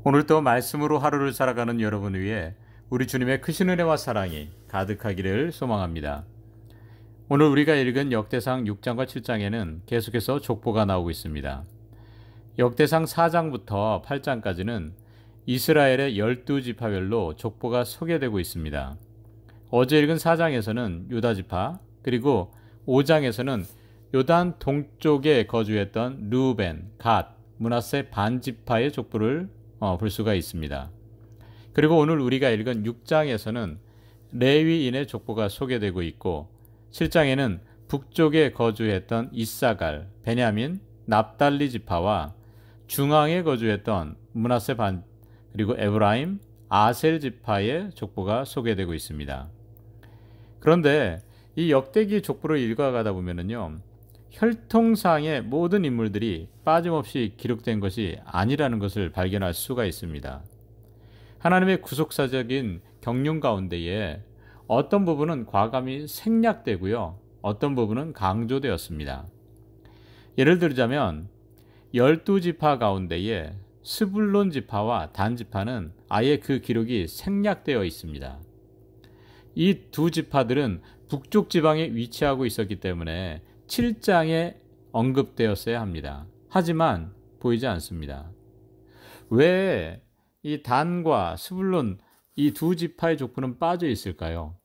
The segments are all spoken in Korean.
오늘도 말씀으로 하루를 살아가는 여러분을 위해 우리 주님의 크신 은혜와 사랑이 가득하기를 소망합니다. 오늘 우리가 읽은 역대상 6장과 7장에는 계속해서 족보가 나오고 있습니다. 역대상 4장부터 8장까지는 이스라엘의 12지파별로 족보가 소개되고 있습니다. 어제 읽은 4장에서는 유다지파, 그리고 5장에서는 요단 동쪽에 거주했던 르우벤, 갓, 므낫세 반지파의 족보를 볼 수가 있습니다. 그리고 오늘 우리가 읽은 6장에서는 레위인의 족보가 소개되고 있고 7장에는 북쪽에 거주했던 이사갈, 베냐민, 납달리 지파와 중앙에 거주했던 므낫세 반 그리고 에브라임, 아셀 지파의 족보가 소개되고 있습니다. 그런데 이 역대기 족보를 읽어가다 보면은요, 혈통상의 모든 인물들이 빠짐없이 기록된 것이 아니라는 것을 발견할 수가 있습니다. 하나님의 구속사적인 경륜 가운데에 어떤 부분은 과감히 생략되고요, 어떤 부분은 강조되었습니다. 예를 들자면 12지파 가운데에 스불론 지파와 단 지파는 아예 그 기록이 생략되어 있습니다. 이 두 지파들은 북쪽 지방에 위치하고 있었기 때문에 7장에 언급되었어야 합니다. 하지만 보이지 않습니다. 왜 이 단과 스불론 이 두 지파의 족보는 빠져 있을까요?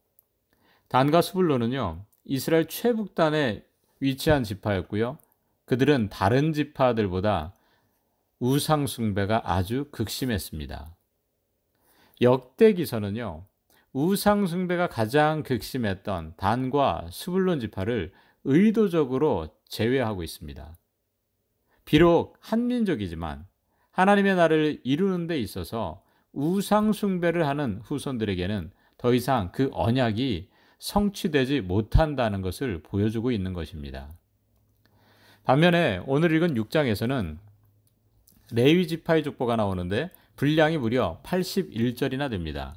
단과 스불론은요, 이스라엘 최북단에 위치한 지파였고요. 그들은 다른 지파들보다 우상 숭배가 아주 극심했습니다. 역대기서는요, 우상 숭배가 가장 극심했던 단과 스불론 지파를 의도적으로 제외하고 있습니다. 비록 한민족이지만 하나님의 나라를 이루는 데 있어서 우상 숭배를 하는 후손들에게는 더 이상 그 언약이 성취되지 못한다는 것을 보여주고 있는 것입니다. 반면에 오늘 읽은 6장에서는 레위 지파의 족보가 나오는데 분량이 무려 81절이나 됩니다.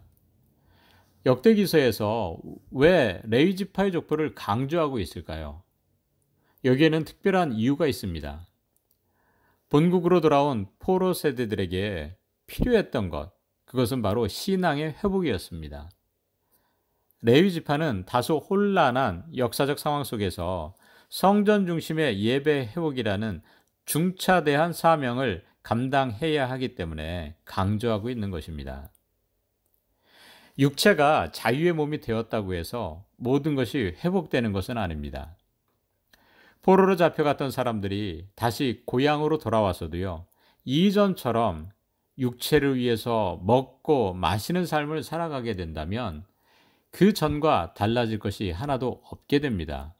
역대기서에서 왜 레위 지파의 족보를 강조하고 있을까요? 여기에는 특별한 이유가 있습니다. 본국으로 돌아온 포로 세대들에게 필요했던 것, 그것은 바로 신앙의 회복이었습니다. 레위 지파는 다소 혼란한 역사적 상황 속에서 성전 중심의 예배 회복이라는 중차대한 사명을 감당해야 하기 때문에 강조하고 있는 것입니다. 육체가 자유의 몸이 되었다고 해서 모든 것이 회복되는 것은 아닙니다. 포로로 잡혀갔던 사람들이 다시 고향으로 돌아와서도요, 이전처럼 육체를 위해서 먹고 마시는 삶을 살아가게 된다면 그 전과 달라질 것이 하나도 없게 됩니다.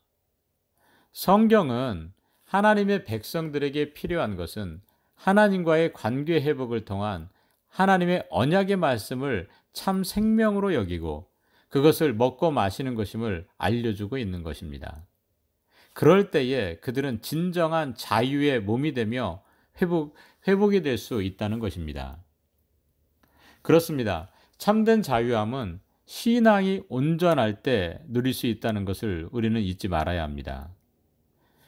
성경은 하나님의 백성들에게 필요한 것은 하나님과의 관계 회복을 통한 하나님의 언약의 말씀을 참 생명으로 여기고 그것을 먹고 마시는 것임을 알려주고 있는 것입니다. 그럴 때에 그들은 진정한 자유의 몸이 되며 회복이 될 수 있다는 것입니다. 그렇습니다. 참된 자유함은 신앙이 온전할 때 누릴 수 있다는 것을 우리는 잊지 말아야 합니다.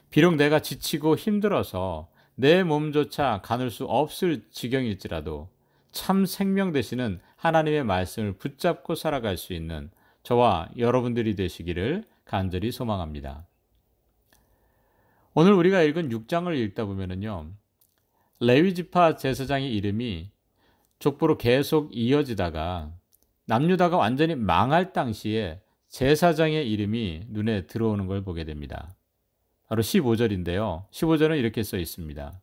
비록 내가 지치고 힘들어서 내 몸조차 가눌 수 없을 지경일지라도 참 생명 되시는 하나님의 말씀을 붙잡고 살아갈 수 있는 저와 여러분들이 되시기를 간절히 소망합니다. 오늘 우리가 읽은 6장을 읽다 보면은요, 레위지파 제사장의 이름이 족보로 계속 이어지다가 남유다가 완전히 망할 당시에 제사장의 이름이 눈에 들어오는 걸 보게 됩니다. 바로 15절인데요. 15절은 이렇게 써 있습니다.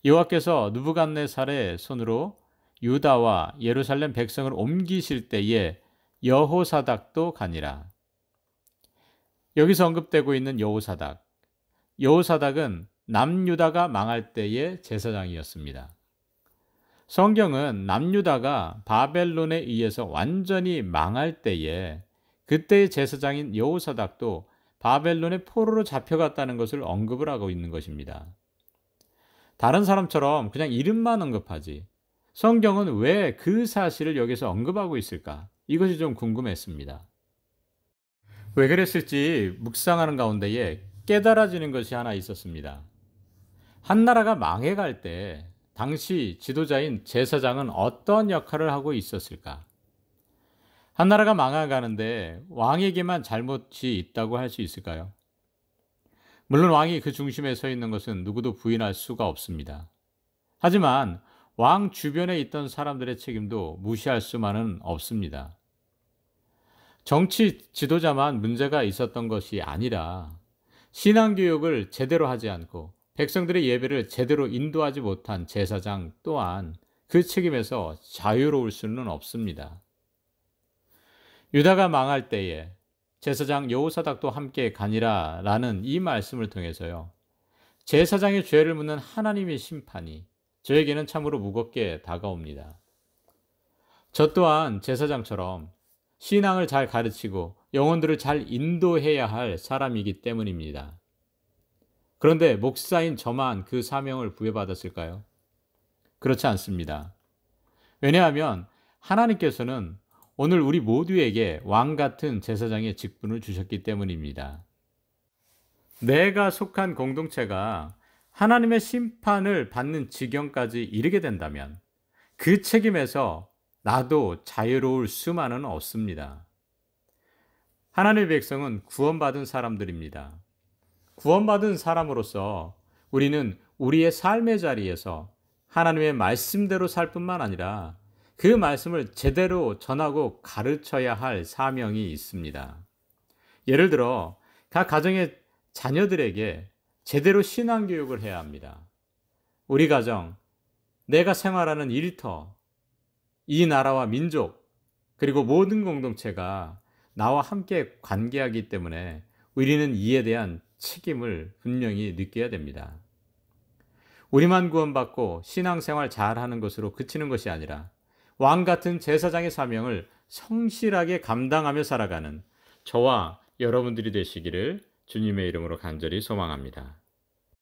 여호와께서 느부갓네살의 손으로 유다와 예루살렘 백성을 옮기실 때에 여호사닥도 가니라. 여기서 언급되고 있는 여호사닥은 남유다가 망할 때의 제사장이었습니다. 성경은 남유다가 바벨론에 의해서 완전히 망할 때에 그때의 제사장인 여호사닥도 바벨론의 포로로 잡혀갔다는 것을 언급을 하고 있는 것입니다. 다른 사람처럼 그냥 이름만 언급하지 성경은 왜 그 사실을 여기서 언급하고 있을까? 이것이 좀 궁금했습니다. 왜 그랬을지 묵상하는 가운데에 깨달아지는 것이 하나 있었습니다. 한 나라가 망해갈 때 당시 지도자인 제사장은 어떤 역할을 하고 있었을까? 한 나라가 망해가는데 왕에게만 잘못이 있다고 할 수 있을까요? 물론 왕이 그 중심에 서 있는 것은 누구도 부인할 수가 없습니다. 하지만 왕 주변에 있던 사람들의 책임도 무시할 수만은 없습니다. 정치 지도자만 문제가 있었던 것이 아니라 신앙교육을 제대로 하지 않고 백성들의 예배를 제대로 인도하지 못한 제사장 또한 그 책임에서 자유로울 수는 없습니다. 유다가 망할 때에 제사장 여호사닥도 함께 가니라 라는 이 말씀을 통해서요, 제사장의 죄를 묻는 하나님의 심판이 저에게는 참으로 무겁게 다가옵니다. 저 또한 제사장처럼 신앙을 잘 가르치고 영혼들을 잘 인도해야 할 사람이기 때문입니다. 그런데 목사인 저만 그 사명을 부여받았을까요? 그렇지 않습니다. 왜냐하면 하나님께서는 오늘 우리 모두에게 왕 같은 제사장의 직분을 주셨기 때문입니다. 내가 속한 공동체가 하나님의 심판을 받는 지경까지 이르게 된다면 그 책임에서 나도 자유로울 수만은 없습니다. 하나님의 백성은 구원받은 사람들입니다. 구원받은 사람으로서 우리는 우리의 삶의 자리에서 하나님의 말씀대로 살 뿐만 아니라 그 말씀을 제대로 전하고 가르쳐야 할 사명이 있습니다. 예를 들어 각 가정의 자녀들에게 제대로 신앙교육을 해야 합니다. 우리 가정, 내가 생활하는 일터, 이 나라와 민족, 그리고 모든 공동체가 나와 함께 관계하기 때문에 우리는 이에 대한 책임을 분명히 느껴야 됩니다. 우리만 구원받고 신앙생활 잘하는 것으로 그치는 것이 아니라 왕 같은 제사장의 사명을 성실하게 감당하며 살아가는 저와 여러분들이 되시기를 주님의 이름으로 간절히 소망합니다.